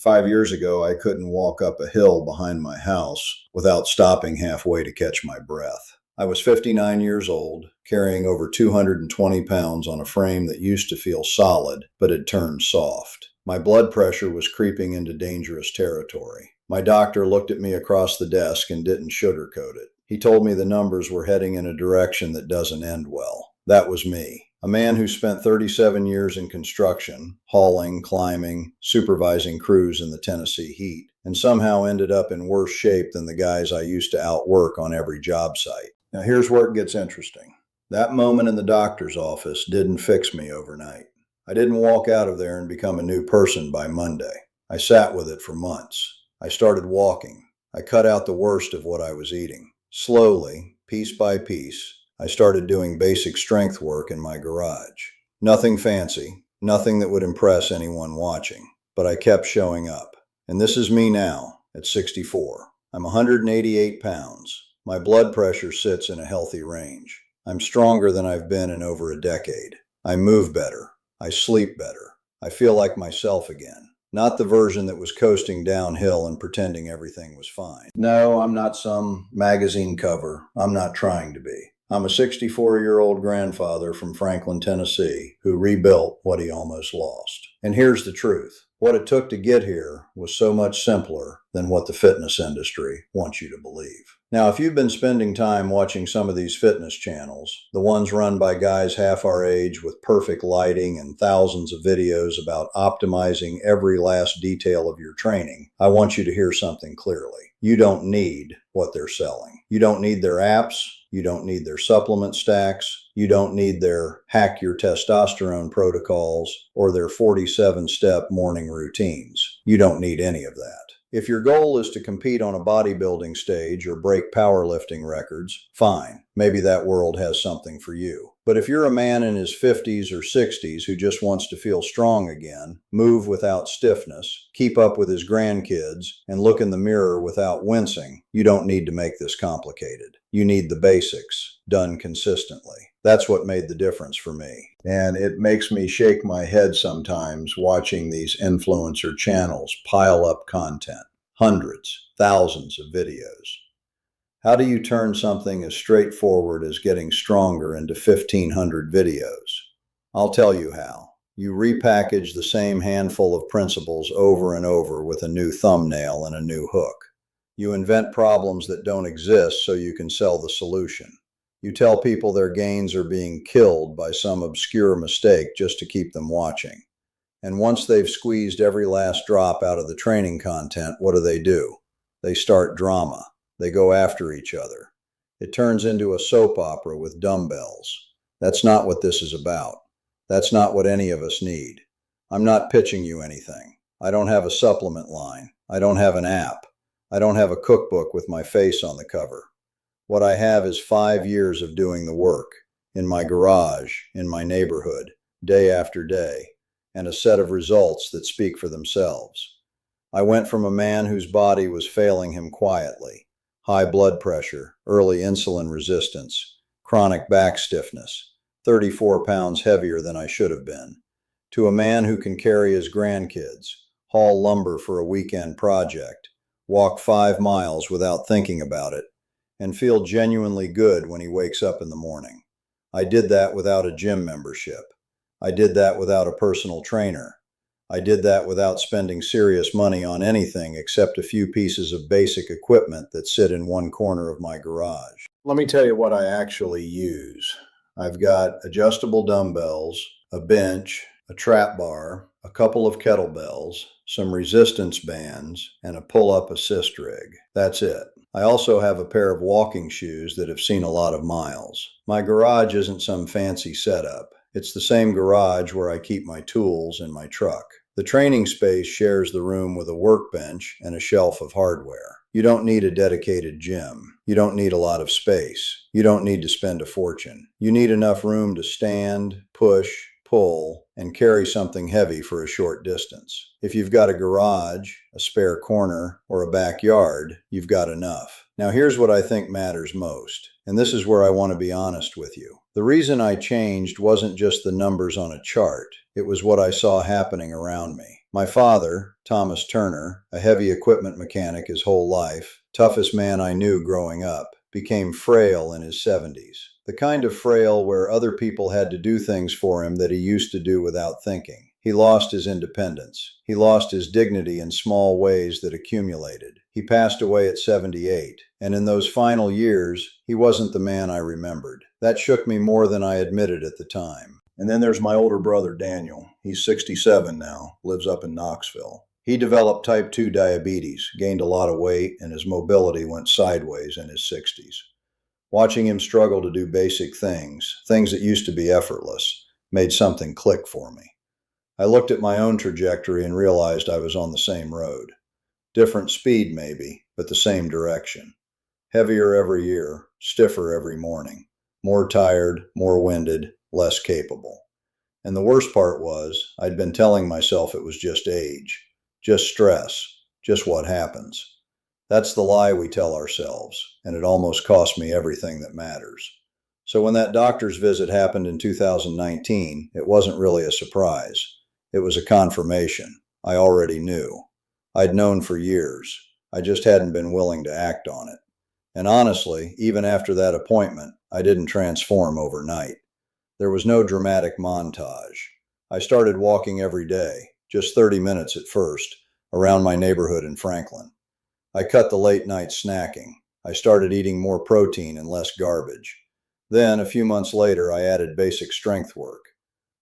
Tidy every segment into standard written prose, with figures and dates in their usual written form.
5 years ago, I couldn't walk up a hill behind my house without stopping halfway to catch my breath. I was 59 years old, carrying over 220 pounds on a frame that used to feel solid, but had turned soft. My blood pressure was creeping into dangerous territory. My doctor looked at me across the desk and didn't sugarcoat it. He told me the numbers were heading in a direction that doesn't end well. That was me. A man who spent 37 years in construction, hauling, climbing, supervising crews in the Tennessee heat, and somehow ended up in worse shape than the guys I used to outwork on every job site. Now here's where it gets interesting. That moment in the doctor's office didn't fix me overnight. I didn't walk out of there and become a new person by Monday. I sat with it for months. I started walking. I cut out the worst of what I was eating. Slowly, piece by piece, I started doing basic strength work in my garage. Nothing fancy, nothing that would impress anyone watching, but I kept showing up. And this is me now, at 64. I'm 188 pounds. My blood pressure sits in a healthy range. I'm stronger than I've been in over a decade. I move better. I sleep better. I feel like myself again. Not the version that was coasting downhill and pretending everything was fine. No, I'm not some magazine cover. I'm not trying to be. I'm a 64-year-old grandfather from Franklin, Tennessee, who rebuilt what he almost lost. And here's the truth. What it took to get here was so much simpler than what the fitness industry wants you to believe. Now, if you've been spending time watching some of these fitness channels, the ones run by guys half our age with perfect lighting and thousands of videos about optimizing every last detail of your training, I want you to hear something clearly. You don't need what they're selling. You don't need their apps. You don't need their supplement stacks. You don't need their hack your testosterone protocols or their 47-step morning routines. You don't need any of that. If your goal is to compete on a bodybuilding stage or break powerlifting records, fine. Maybe that world has something for you. But if you're a man in his 50s or 60s who just wants to feel strong again, move without stiffness, keep up with his grandkids, and look in the mirror without wincing, you don't need to make this complicated. You need the basics, done consistently. That's what made the difference for me. And it makes me shake my head sometimes watching these influencer channels pile up content. Hundreds, thousands of videos. How do you turn something as straightforward as getting stronger into 1,500 videos? I'll tell you how. You repackage the same handful of principles over and over with a new thumbnail and a new hook. You invent problems that don't exist so you can sell the solution. You tell people their gains are being killed by some obscure mistake just to keep them watching. And once they've squeezed every last drop out of the training content, what do? They start drama. They go after each other. It turns into a soap opera with dumbbells. That's not what this is about. That's not what any of us need. I'm not pitching you anything. I don't have a supplement line. I don't have an app. I don't have a cookbook with my face on the cover. What I have is 5 years of doing the work, in my garage, in my neighborhood, day after day, and a set of results that speak for themselves. I went from a man whose body was failing him quietly, high blood pressure, early insulin resistance, chronic back stiffness, 34 pounds heavier than I should have been, to a man who can carry his grandkids, haul lumber for a weekend project, walk 5 miles without thinking about it, and feel genuinely good when he wakes up in the morning. I did that without a gym membership. I did that without a personal trainer. I did that without spending serious money on anything except a few pieces of basic equipment that sit in one corner of my garage. Let me tell you what I actually use. I've got adjustable dumbbells, a bench, a trap bar, a couple of kettlebells, some resistance bands, and a pull-up assist rig. That's it. I also have a pair of walking shoes that have seen a lot of miles. My garage isn't some fancy setup. It's the same garage where I keep my tools and my truck. The training space shares the room with a workbench and a shelf of hardware. You don't need a dedicated gym. You don't need a lot of space. You don't need to spend a fortune. You need enough room to stand, push, pull, and carry something heavy for a short distance. If you've got a garage, a spare corner, or a backyard, you've got enough. Now here's what I think matters most, and this is where I want to be honest with you. The reason I changed wasn't just the numbers on a chart. It was what I saw happening around me. My father, Thomas Turner, a heavy equipment mechanic his whole life, toughest man I knew growing up, became frail in his 70s. The kind of frail where other people had to do things for him that he used to do without thinking. He lost his independence. He lost his dignity in small ways that accumulated. He passed away at 78, and in those final years, he wasn't the man I remembered. That shook me more than I admitted at the time. And then there's my older brother, Daniel. He's 67 now, lives up in Knoxville. He developed type 2 diabetes, gained a lot of weight, and his mobility went sideways in his 60s. Watching him struggle to do basic things that used to be effortless, made something click for me. I looked at my own trajectory and realized I was on the same road. Different speed maybe, but the same direction. Heavier every year, stiffer every morning. More tired, more winded, less capable. And the worst part was, I'd been telling myself it was just age, just stress, just what happens. That's the lie we tell ourselves, and it almost cost me everything that matters. So when that doctor's visit happened in 2019, it wasn't really a surprise. It was a confirmation. I already knew. I'd known for years. I just hadn't been willing to act on it. And honestly, even after that appointment, I didn't transform overnight. There was no dramatic montage. I started walking every day, just 30 minutes at first, around my neighborhood in Franklin. I cut the late night snacking. I started eating more protein and less garbage. Then, a few months later, I added basic strength work.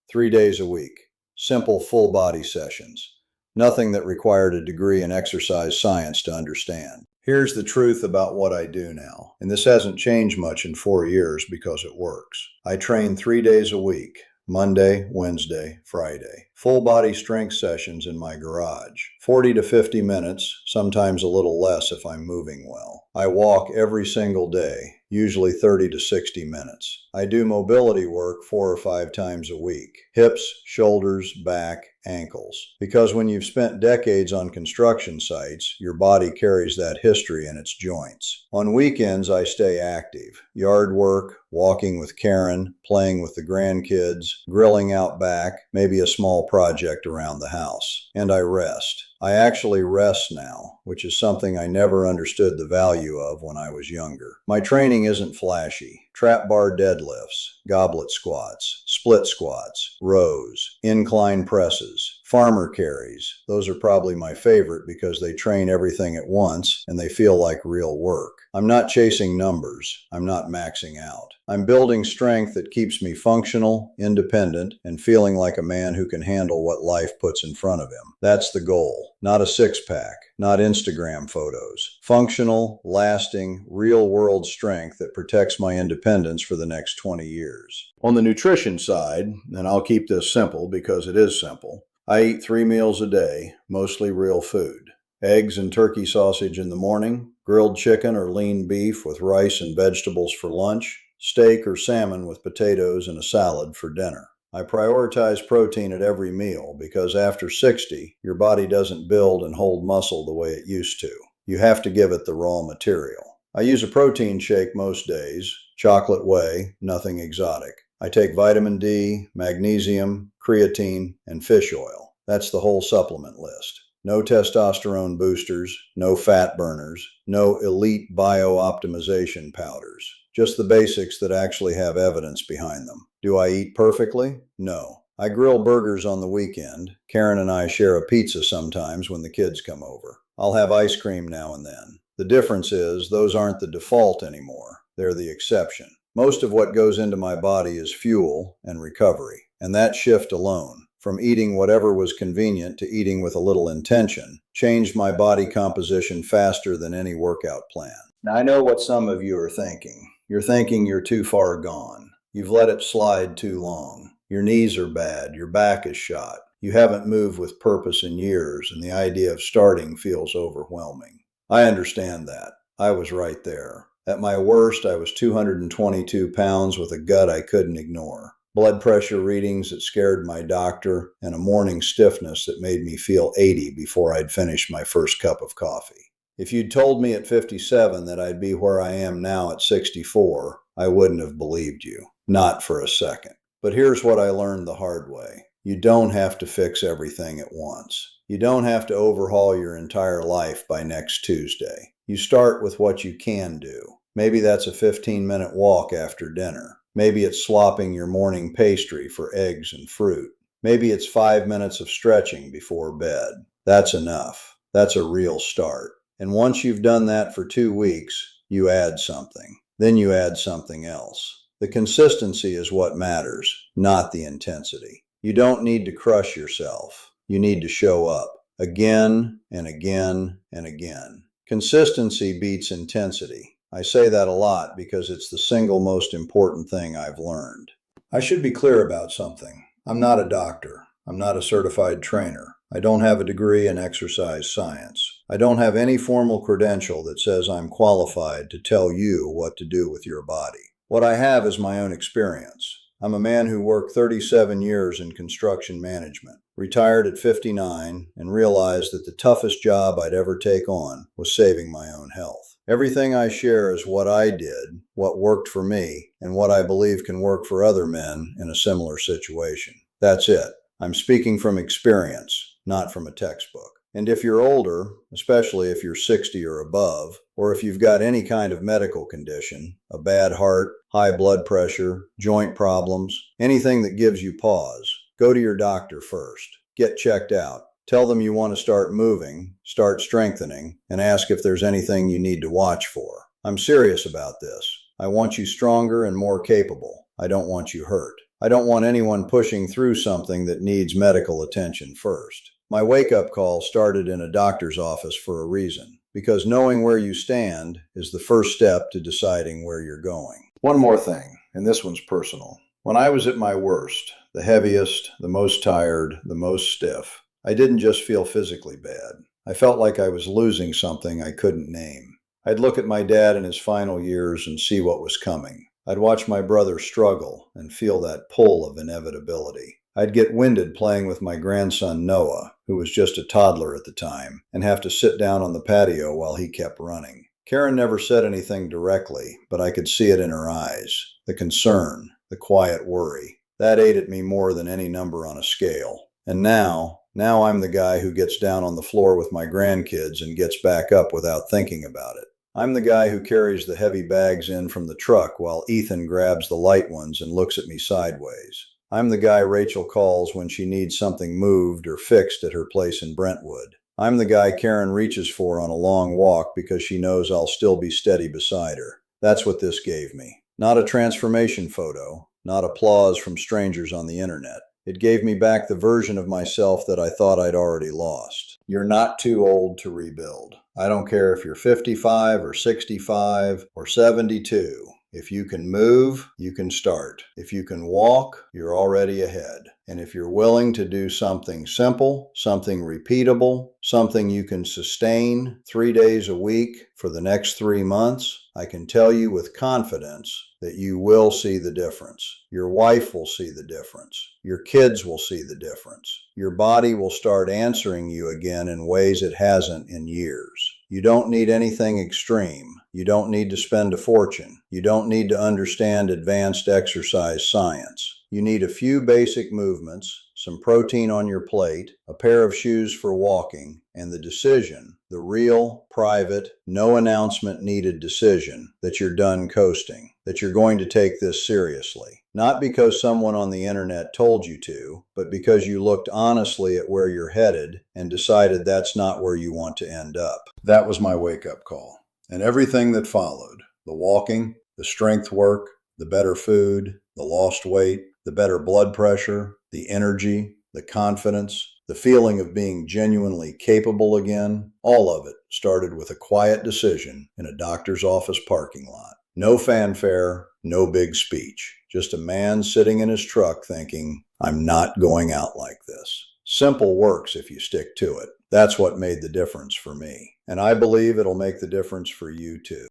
3 days a week. Simple full body sessions. Nothing that required a degree in exercise science to understand. Here's the truth about what I do now, and this hasn't changed much in 4 years because it works. I train 3 days a week, Monday, Wednesday, Friday. Full body strength sessions in my garage. 40 to 50 minutes, sometimes a little less if I'm moving well. I walk every single day, usually 30 to 60 minutes. I do mobility work 4 or 5 times a week. Hips, shoulders, back, ankles. Because when you've spent decades on construction sites, your body carries that history in its joints. On weekends, I stay active. Yard work, walking with Karen, playing with the grandkids, grilling out back, maybe a small project around the house. And I rest. I actually rest now, which is something I never understood the value of when I was younger. My training isn't flashy. Trap bar deadlifts, goblet squats, split squats, rows, incline presses, farmer carries. Those are probably my favorite because they train everything at once and they feel like real work. I'm not chasing numbers. I'm not maxing out. I'm building strength that keeps me functional, independent, and feeling like a man who can handle what life puts in front of him. That's the goal. Not a six-pack, not Instagram photos. Functional, lasting, real-world strength that protects my independence for the next 20 years. On the nutrition side, and I'll keep this simple because it is simple, I eat 3 meals a day, mostly real food. Eggs and turkey sausage in the morning, grilled chicken or lean beef with rice and vegetables for lunch, steak or salmon with potatoes and a salad for dinner. I prioritize protein at every meal because after 60, your body doesn't build and hold muscle the way it used to. You have to give it the raw material. I use a protein shake most days, chocolate whey, nothing exotic. I take vitamin D, magnesium, creatine, and fish oil. That's the whole supplement list. No testosterone boosters, no fat burners, no elite bio-optimization powders. Just the basics that actually have evidence behind them. Do I eat perfectly? No. I grill burgers on the weekend. Karen and I share a pizza sometimes when the kids come over. I'll have ice cream now and then. The difference is those aren't the default anymore. They're the exception. Most of what goes into my body is fuel and recovery. And that shift alone, from eating whatever was convenient to eating with a little intention, changed my body composition faster than any workout plan. Now, I know what some of you are thinking. You're thinking you're too far gone. You've let it slide too long. Your knees are bad. Your back is shot. You haven't moved with purpose in years, and the idea of starting feels overwhelming. I understand that. I was right there. At my worst, I was 222 pounds with a gut I couldn't ignore. Blood pressure readings that scared my doctor, and a morning stiffness that made me feel 80 before I'd finished my first cup of coffee. If you'd told me at 57 that I'd be where I am now at 64, I wouldn't have believed you. Not for a second. But here's what I learned the hard way. You don't have to fix everything at once. You don't have to overhaul your entire life by next Tuesday. You start with what you can do. Maybe that's a 15-minute walk after dinner. Maybe it's swapping your morning pastry for eggs and fruit. Maybe it's 5 minutes of stretching before bed. That's enough. That's a real start. And once you've done that for 2 weeks, you add something. Then you add something else. The consistency is what matters, not the intensity. You don't need to crush yourself. You need to show up again and again and again. Consistency beats intensity. I say that a lot because it's the single most important thing I've learned. I should be clear about something. I'm not a doctor. I'm not a certified trainer. I don't have a degree in exercise science. I don't have any formal credential that says I'm qualified to tell you what to do with your body. What I have is my own experience. I'm a man who worked 37 years in construction management, retired at 59, and realized that the toughest job I'd ever take on was saving my own health. Everything I share is what I did, what worked for me, and what I believe can work for other men in a similar situation. That's it. I'm speaking from experience, not from a textbook. And if you're older, especially if you're 60 or above, or if you've got any kind of medical condition, a bad heart, high blood pressure, joint problems, anything that gives you pause, go to your doctor first. Get checked out. Tell them you want to start moving, start strengthening, and ask if there's anything you need to watch for. I'm serious about this. I want you stronger and more capable. I don't want you hurt. I don't want anyone pushing through something that needs medical attention first. My wake-up call started in a doctor's office for a reason, because knowing where you stand is the first step to deciding where you're going. One more thing, and this one's personal. When I was at my worst, the heaviest, the most tired, the most stiff, I didn't just feel physically bad. I felt like I was losing something I couldn't name. I'd look at my dad in his final years and see what was coming. I'd watch my brother struggle and feel that pull of inevitability. I'd get winded playing with my grandson Noah, who was just a toddler at the time, and have to sit down on the patio while he kept running. Karen never said anything directly, but I could see it in her eyes. The concern, the quiet worry. That ate at me more than any number on a scale. And now I'm the guy who gets down on the floor with my grandkids and gets back up without thinking about it. I'm the guy who carries the heavy bags in from the truck while Ethan grabs the light ones and looks at me sideways. I'm the guy Rachel calls when she needs something moved or fixed at her place in Brentwood. I'm the guy Karen reaches for on a long walk because she knows I'll still be steady beside her. That's what this gave me. Not a transformation photo, not applause from strangers on the internet. It gave me back the version of myself that I thought I'd already lost. You're not too old to rebuild. I don't care if you're 55 or 65 or 72. If you can move, you can start. If you can walk, you're already ahead. And if you're willing to do something simple, something repeatable, something you can sustain 3 days a week for the next 3 months, I can tell you with confidence that you will see the difference. Your wife will see the difference. Your kids will see the difference. Your body will start answering you again in ways it hasn't in years. You don't need anything extreme. You don't need to spend a fortune. You don't need to understand advanced exercise science. You need a few basic movements, some protein on your plate, a pair of shoes for walking, and the decision, the real, private, no announcement needed decision that you're done coasting, that you're going to take this seriously. Not because someone on the internet told you to, but because you looked honestly at where you're headed and decided that's not where you want to end up. That was my wake-up call. And everything that followed, the walking, the strength work, the better food, the lost weight, the better blood pressure, the energy, the confidence, the feeling of being genuinely capable again, all of it started with a quiet decision in a doctor's office parking lot. No fanfare, no big speech, just a man sitting in his truck thinking, I'm not going out like this. Simple works if you stick to it. That's what made the difference for me. And I believe it'll make the difference for you too.